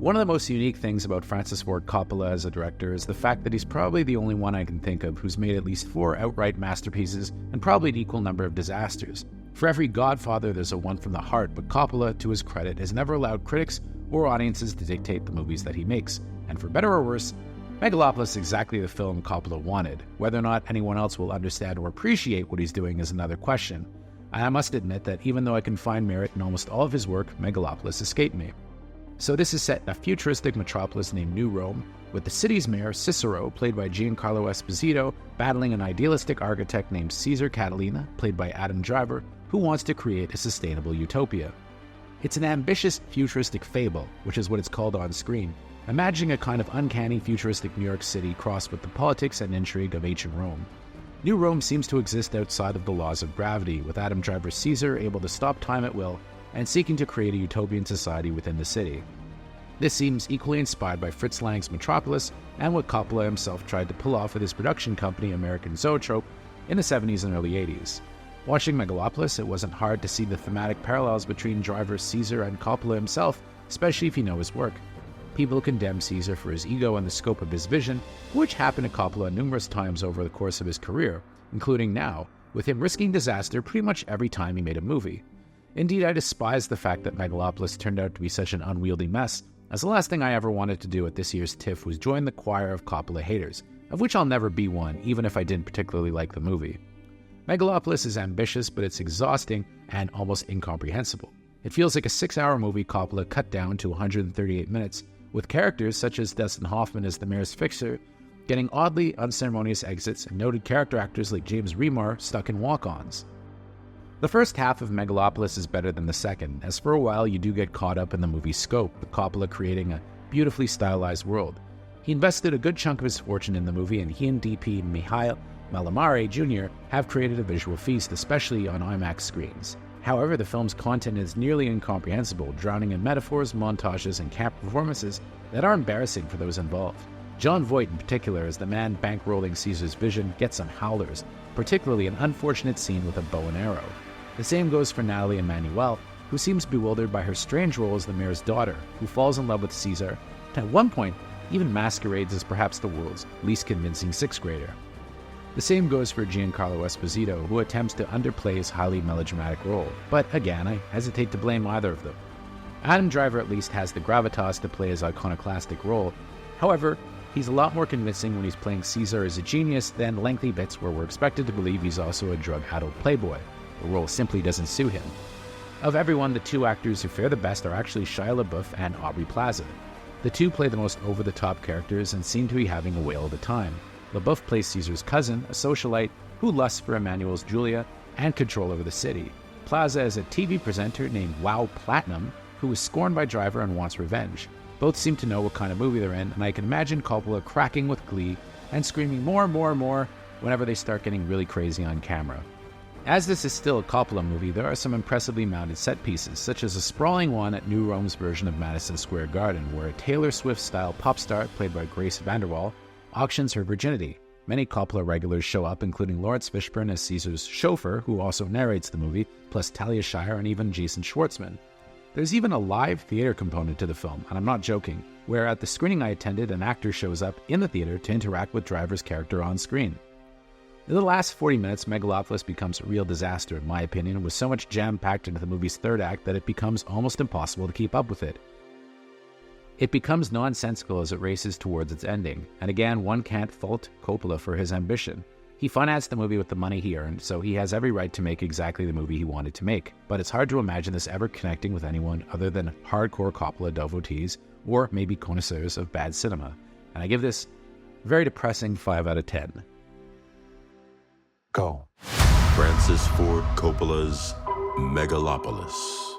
One of the most unique things about Francis Ford Coppola as a director is the fact that he's probably the only one I can think of who's made at least 4 outright masterpieces and probably an equal number of disasters. For every Godfather, there's a one from the heart, but Coppola, to his credit, has never allowed critics or audiences to dictate the movies that he makes. And for better or worse, Megalopolis is exactly the film Coppola wanted. Whether or not anyone else will understand or appreciate what he's doing is another question. I must admit that even though I can find merit in almost all of his work, Megalopolis escaped me. So this is set in a futuristic metropolis named New Rome, with the city's mayor, Cicero, played by Giancarlo Esposito, battling an idealistic architect named Caesar Catalina, played by Adam Driver, who wants to create a sustainable utopia. It's an ambitious futuristic fable, which is what it's called on screen, imagining a kind of uncanny futuristic New York City crossed with the politics and intrigue of ancient Rome. New Rome seems to exist outside of the laws of gravity, with Adam Driver's Caesar able to stop time at will and seeking to create a utopian society within the city. This seems equally inspired by Fritz Lang's Metropolis and what Coppola himself tried to pull off with his production company American Zoetrope in the 70s and early 80s. Watching Megalopolis, it wasn't hard to see the thematic parallels between Driver, Caesar, and Coppola himself, especially if you know his work. People condemn Caesar for his ego and the scope of his vision, which happened to Coppola numerous times over the course of his career, including now, with him risking disaster pretty much every time he made a movie. Indeed, I despise the fact that Megalopolis turned out to be such an unwieldy mess, as the last thing I ever wanted to do at this year's TIFF was join the choir of Coppola haters, of which I'll never be one, even if I didn't particularly like the movie. Megalopolis is ambitious, but it's exhausting and almost incomprehensible. It feels like a 6-hour movie Coppola cut down to 138 minutes, with characters such as Dustin Hoffman as the mayor's fixer getting oddly unceremonious exits and noted character actors like James Remar stuck in walk-ons. The first half of Megalopolis is better than the second, as for a while you do get caught up in the movie's scope, with Coppola creating a beautifully stylized world. He invested a good chunk of his fortune in the movie, and he and DP Mihail Malamare Jr. have created a visual feast, especially on IMAX screens. However, the film's content is nearly incomprehensible, drowning in metaphors, montages, and camp performances that are embarrassing for those involved. Jon Voight, in particular, as the man bankrolling Caesar's vision, gets some howlers, particularly an unfortunate scene with a bow and arrow. The same goes for Natalie Emmanuel, who seems bewildered by her strange role as the mayor's daughter, who falls in love with Caesar, and at one point even masquerades as perhaps the world's least convincing 6th grader. The same goes for Giancarlo Esposito, who attempts to underplay his highly melodramatic role, but again, I hesitate to blame either of them. Adam Driver at least has the gravitas to play his iconoclastic role. However, he's a lot more convincing when he's playing Caesar as a genius than lengthy bits where we're expected to believe he's also a drug-addled playboy. The role simply doesn't suit him. Of everyone, the 2 actors who fare the best are actually Shia LaBeouf and Aubrey Plaza. The 2 play the most over-the-top characters and seem to be having a whale of the time. LaBeouf plays Caesar's cousin, a socialite who lusts for Emmanuel's Julia and control over the city. Plaza is a TV presenter named Wow Platinum, who is scorned by Driver and wants revenge. Both seem to know what kind of movie they're in, and I can imagine Coppola cracking with glee and screaming more whenever they start getting really crazy on camera. As this is still a Coppola movie, there are some impressively mounted set pieces, such as a sprawling one at New Rome's version of Madison Square Garden, where a Taylor Swift-style pop star, played by Grace Vanderwaal, auctions her virginity. Many Coppola regulars show up, including Lawrence Fishburne as Caesar's chauffeur, who also narrates the movie, plus Talia Shire and even Jason Schwartzman. There's even a live theater component to the film, and I'm not joking, where at the screening I attended, an actor shows up in the theater to interact with Driver's character on screen. In the last 40 minutes, Megalopolis becomes a real disaster, in my opinion, with so much jam-packed into the movie's third act that it becomes almost impossible to keep up with it. It becomes nonsensical as it races towards its ending, and again, one can't fault Coppola for his ambition. He financed the movie with the money he earned, so he has every right to make exactly the movie he wanted to make, but it's hard to imagine this ever connecting with anyone other than hardcore Coppola devotees, or maybe connoisseurs of bad cinema. And I give this a very depressing 5 out of 10. Go. Francis Ford Coppola's Megalopolis.